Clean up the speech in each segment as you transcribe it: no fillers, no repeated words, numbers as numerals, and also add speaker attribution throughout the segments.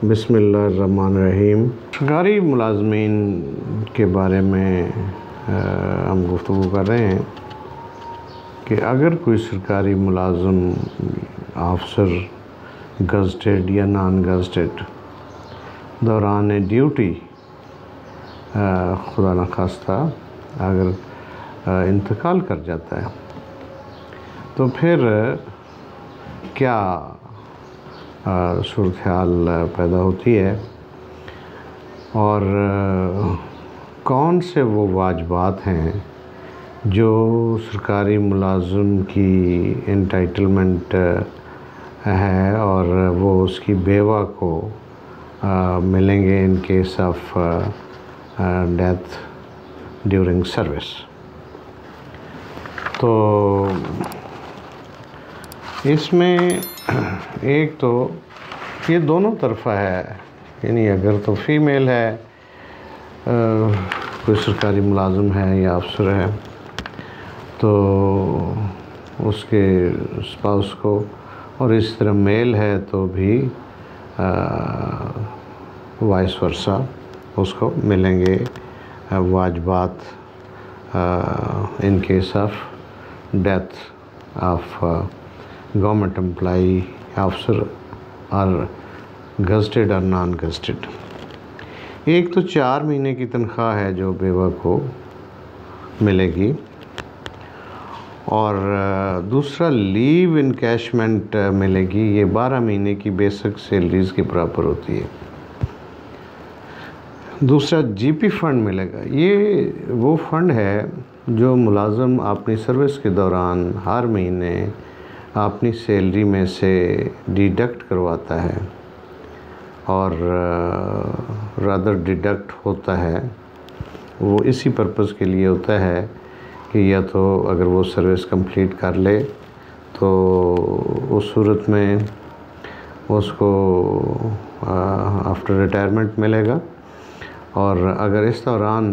Speaker 1: बिस्मिल्लाहिर्रहमानिर्रहीम। सरकारी मुलाजमीन के बारे में हम गुफ्तगू कर रहे हैं कि अगर कोई सरकारी मुलाजम अफसर गज़टेड या नॉन गज़टेड दौरान ड्यूटी खुदा न खास्ता अगर इंतकाल कर जाता है तो फिर क्या सूरत हाल पैदा होती है और कौन से वो वाजिबात हैं जो सरकारी मुलाज़िम की एंटाइटलमेंट है और वो उसकी बेवा को मिलेंगे इन case of death during service. तो इसमें एक तो ये दोनों तरफ़ा है, यानी अगर तो फ़ीमेल है कोई सरकारी मुलाज़िम है या अफसर है तो उसके स्पाउस को, और इस तरह मेल है तो भी वाइस वर्सा उसको मिलेंगे वाजिबात in case of death of government employee अफसर और गज़टेड और नॉन गज़टेड। एक तो 4 महीने की तनख्वाह है जो बेवा को मिलेगी, और दूसरा लीव इनकैशमेंट मिलेगी। ये 12 महीने की बेसिक सैलरीज़ के बराबर होती है। दूसरा जीपी फ़ंड मिलेगा। ये वो फ़ंड है जो मुलाज़म अपनी सर्विस के दौरान हर महीने अपनी सैलरी में से डिडक्ट करवाता है, और रादर डिडक्ट होता है वो इसी पर्पज़ के लिए होता है कि या तो अगर वो सर्विस कंप्लीट कर ले तो उस सूरत में उसको आफ्टर रिटायरमेंट मिलेगा, और अगर इस दौरान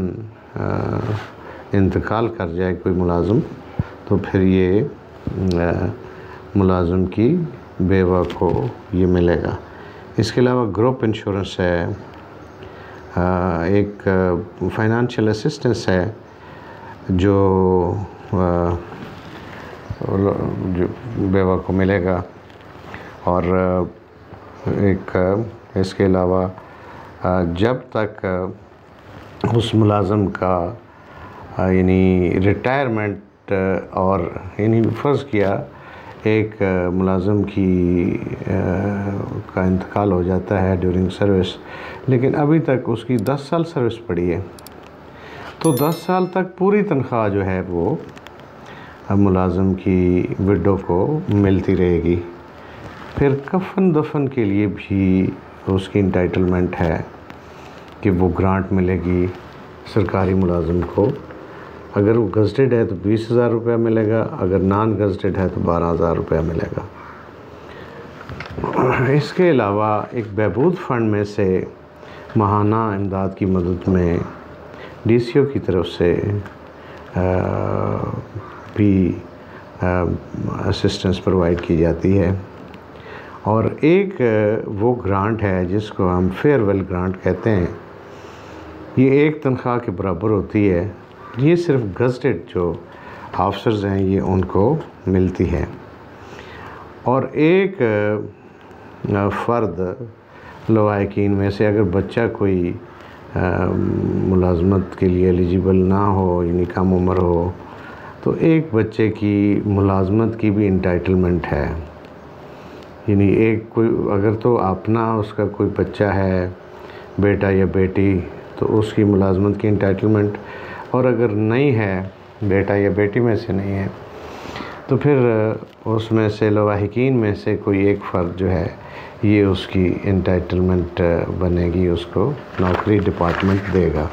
Speaker 1: इंतकाल कर जाए कोई मुलाज़िम तो फिर ये मुलाज़िम की बेवा को ये मिलेगा। इसके अलावा ग्रुप इंश्योरेंस है, एक फाइनेंशियल असिस्टेंस है जो बेवा को मिलेगा, और एक इसके अलावा जब तक उस मुलाज़िम का यानी रिटायरमेंट और यानी फ़र्ज़ किया एक मुलाज़िम की का इंतकाल हो जाता है ड्यूरिंग सर्विस, लेकिन अभी तक उसकी 10 साल सर्विस पड़ी है, तो 10 साल तक पूरी तनख्वाह जो है वो मुलाज़िम की विडो को मिलती रहेगी। फिर कफ़न दफन के लिए भी उसकी इंटाइटलमेंट है कि वो ग्रांट मिलेगी सरकारी मुलाज़िम को। अगर वो गज़टेड है तो 20,000 रुपया मिलेगा, अगर नॉन गज़टेड है तो 12,000 रुपया मिलेगा। इसके अलावा एक बहबूद फ़ंड में से माहाना इमदाद की मदद में डीसीओ की तरफ से भी असिस्टेंस प्रोवाइड की जाती है, और एक वो ग्रांट है जिसको हम फेयरवेल ग्रांट कहते हैं। ये एक तनख्वाह के बराबर होती है। ये सिर्फ गज़टेड जो ऑफिसर्स हैं ये उनको मिलती है, और एक फ़र्द लवाहिकीन में से अगर बच्चा कोई मुलाजमत के लिए एलिजिबल ना हो यानी कम उम्र हो तो एक बच्चे की मुलाजमत की भी इंटाइटलमेंट है। यानी एक कोई अगर तो अपना उसका कोई बच्चा है बेटा या बेटी तो उसकी मुलाजमत की इंटाइटलमेंट, और अगर नहीं है बेटा या बेटी में से नहीं है तो फिर उसमें से लवाहिकीन में से कोई एक फ़र्द जो है ये उसकी इंटाइटलमेंट बनेगी, उसको नौकरी डिपार्टमेंट देगा।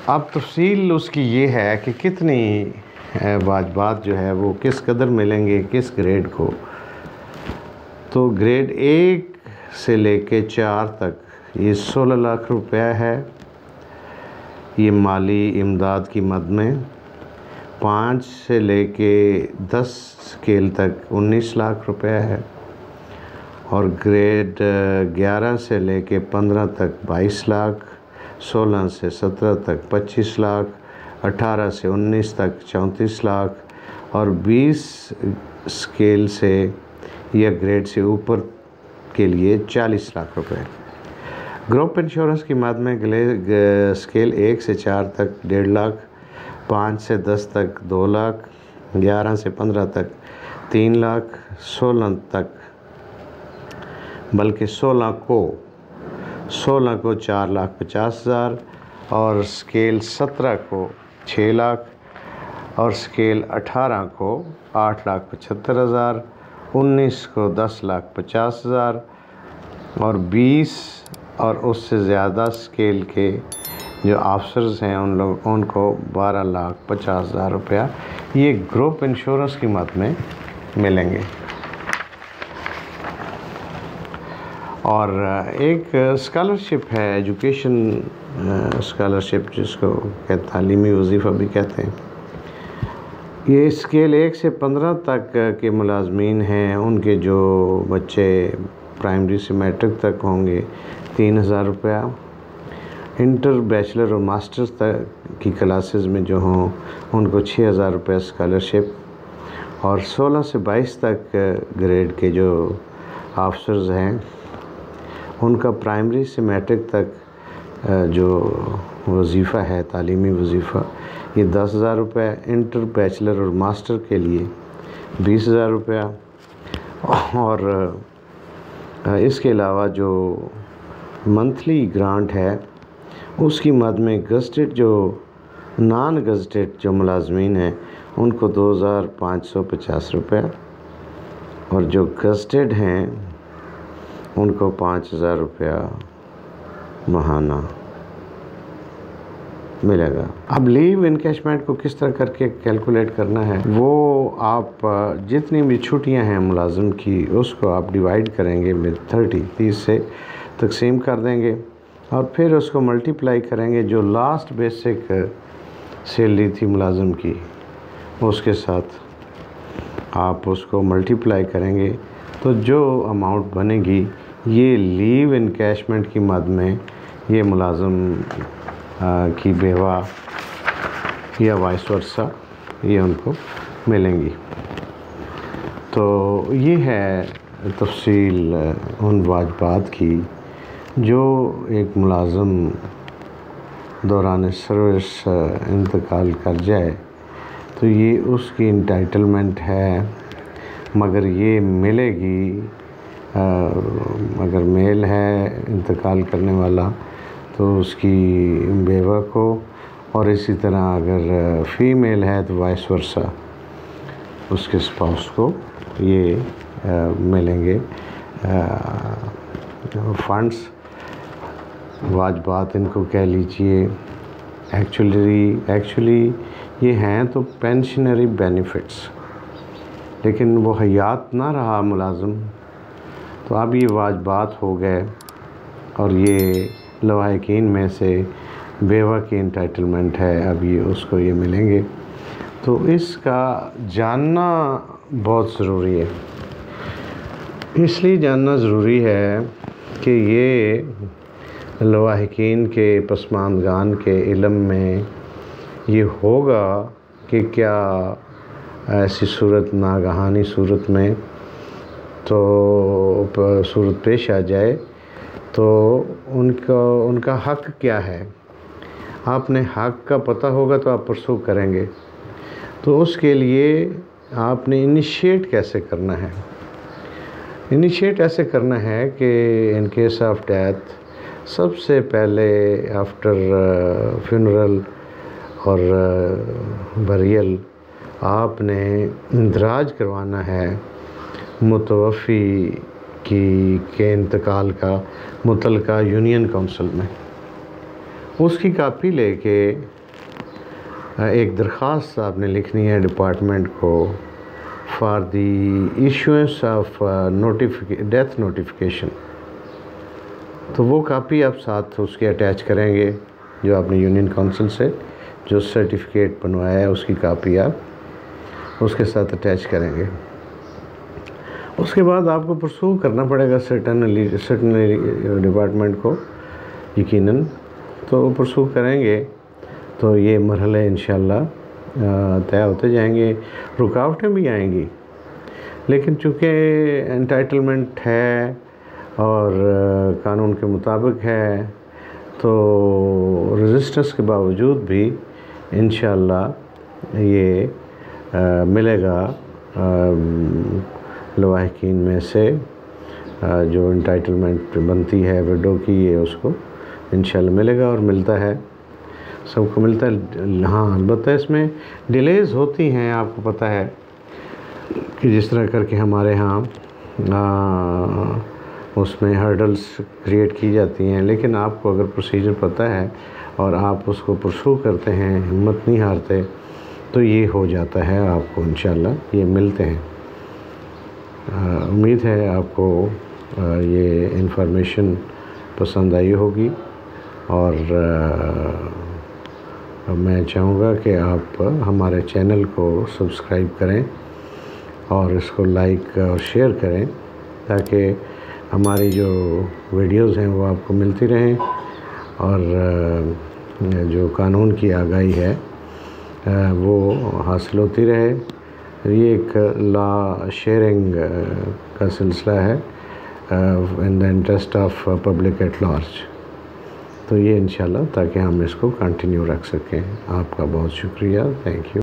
Speaker 1: अब तफसील उसकी ये है कि कितनी वाजिबात जो है वो किस कदर मिलेंगे किस ग्रेड को। तो ग्रेड 1 से लेके 4 तक ये 16 लाख रुपया है, ये माली इमदाद की मद में। 5 से लेके 10 स्केल तक 19 लाख रुपया है, और ग्रेड 11 से लेके 15 तक 22 लाख, 16 से 17 तक 25 लाख, 18 से 19 तक 34 लाख और 20 स्केल से या ग्रेड से ऊपर के लिए 40 लाख रुपए। ग्रुप इंश्योरेंस की मद में स्केल 1 से 4 तक 1.5 लाख, 5 से 10 तक 2 लाख, 11 से 15 तक 3 लाख, 16 तक बल्कि 16 को 4,50,000 और स्केल 17 को 6 लाख और स्केल 18 को 8,75,000, 19 को 10,50,000 और 20 और उससे ज़्यादा स्केल के जो ऑफिसर्स हैं उनको 12,50,000 रुपया ये ग्रुप इंश्योरेंस की मद में मिलेंगे। और एक स्कॉलरशिप है, एजुकेशन स्कॉलरशिप, जिसको तालीमी वजीफ़ा भी कहते हैं। ये स्केल 1 से 15 तक के मुलाजमीन हैं, उनके जो बच्चे प्राइमरी से मैट्रिक तक होंगे 3,000 रुपया, इंटर बैचलर और मास्टर्स तक की क्लासेस में जो हों उनको 6,000 रुपया स्कॉलरशिप और 16 से 22 तक ग्रेड के जो ऑफिसर्स हैं उनका प्राइमरी से मैट्रिक तक जो वजीफ़ा है, तालीमी वजीफ़ा, ये 10,000 रुपये, इंटर बैचलर और मास्टर के लिए 20,000 रुपया और इसके अलावा जो मंथली ग्रांट है उसकी मद में गज़टेड जो नॉन गज़टेड जो मुलाजमीन हैं उनको 2,550 रुपये और जो गज़टेड हैं उनको 5,000 रुपया माहाना मिलेगा। अब लीव इनकैशमेंट को किस तरह करके कैलकुलेट करना है, वो आप जितनी भी छुट्टियां हैं मुलाजिम की उसको आप डिवाइड करेंगे विद 30 से तकसीम कर देंगे और फिर उसको मल्टीप्लाई करेंगे जो लास्ट बेसिक सैलरी थी मुलाजिम की उसके साथ आप उसको मल्टीप्लाई करेंगे तो जो अमाउंट बनेगी ये लीव इनकैशमेंट की मद में ये मुलाजिम की बेवा या वाइस वर्सा ये उनको मिलेंगी। तो ये है तफसील उन वाजबात की जो एक मुलाजिम दौरान सर्विस इंतकाल कर जाए तो ये उसकी इंटाइटलमेंट है, मगर ये मिलेगी अगर मेल है इंतकाल करने वाला तो उसकी बेवा को, और इसी तरह अगर फ़ीमेल है तो वाइस वर्सा उसके स्पाउस को ये मिलेंगे फंड्स, वाजबात इनको कह लीजिए। एक्चुअली ये हैं तो पेंशनरी बेनिफिट्स, लेकिन वो हयात ना रहा मुलाजिम तो अब ये वाजबात हो गए और ये लवाहिकीन में से बेवा की इंटाइटलमेंट है, अब ये उसको ये मिलेंगे। तो इसका जानना बहुत ज़रूरी है, इसलिए जानना ज़रूरी है कि ये लवाहिकीन के पसमानदगान के इल्म में ये होगा कि क्या ऐसी सूरत नागहानी सूरत में तो सूरत पेश आ जाए तो उनका हक़ क्या है। आपने हक़ का पता होगा तो आप परसू करेंगे। तो उसके लिए आपने इनिशिएट कैसे करना है, इनिशिएट ऐसे करना है कि इन केस ऑफ डेथ सबसे पहले आफ्टर फ्यूनरल और बरियल आपने इंदराज करवाना है मुतवफ़ी के इंतकाल का मुतलका यूनियन काउंसिल में। उसकी कापी लेके एक दरख्वास्त आपने लिखनी है डिपार्टमेंट को for the issuance of death notification. तो वो कापी आप साथ उसके अटैच करेंगे, जो आपने यूनियन काउंसिल से जो सर्टिफिकेट बनवाया है उसकी कापी आप उसके साथ अटैच करेंगे। उसके बाद आपको परसू करना पड़ेगा सर्टनली डिपार्टमेंट को यकीनन, तो परसू करेंगे तो ये मरहले इंशाल्लाह तय होते जाएंगे। रुकावटें भी आएंगी, लेकिन चूँकि एंटाइटलमेंट है और कानून के मुताबिक है, तो रेजिस्टेंस के बावजूद भी इंशाल्लाह ये मिलेगा लवाहिकीन में से जो एंटाइटलमेंट बनती है विडो की, ये उसको इंशाल्लाह मिलेगा और मिलता है, सबको मिलता है। हाँ, अलबत्ता इसमें डिलेज़ होती हैं, आपको पता है कि जिस तरह करके हमारे यहाँ उसमें हर्डल्स क्रिएट की जाती हैं, लेकिन आपको अगर प्रोसीजर पता है और आप उसको परसू करते हैं, हिम्मत नहीं हारते, तो ये हो जाता है आपको इंशाल्लाह ये मिलते हैं। उम्मीद है आपको ये इन्फॉर्मेशन पसंद आई होगी और मैं चाहूँगा कि आप हमारे चैनल को सब्सक्राइब करें और इसको लाइक और शेयर करें, ताकि हमारी जो वीडियोज़ हैं वो आपको मिलती रहें और जो कानून की आगाही है वो हासिल होती रहे। ये एक लॉ शेयरिंग का सिलसिला है in the interest of public at large, तो ये इंशाल्लाह ताकि हम इसको कंटिन्यू रख सकें। आपका बहुत शुक्रिया, थैंक यू।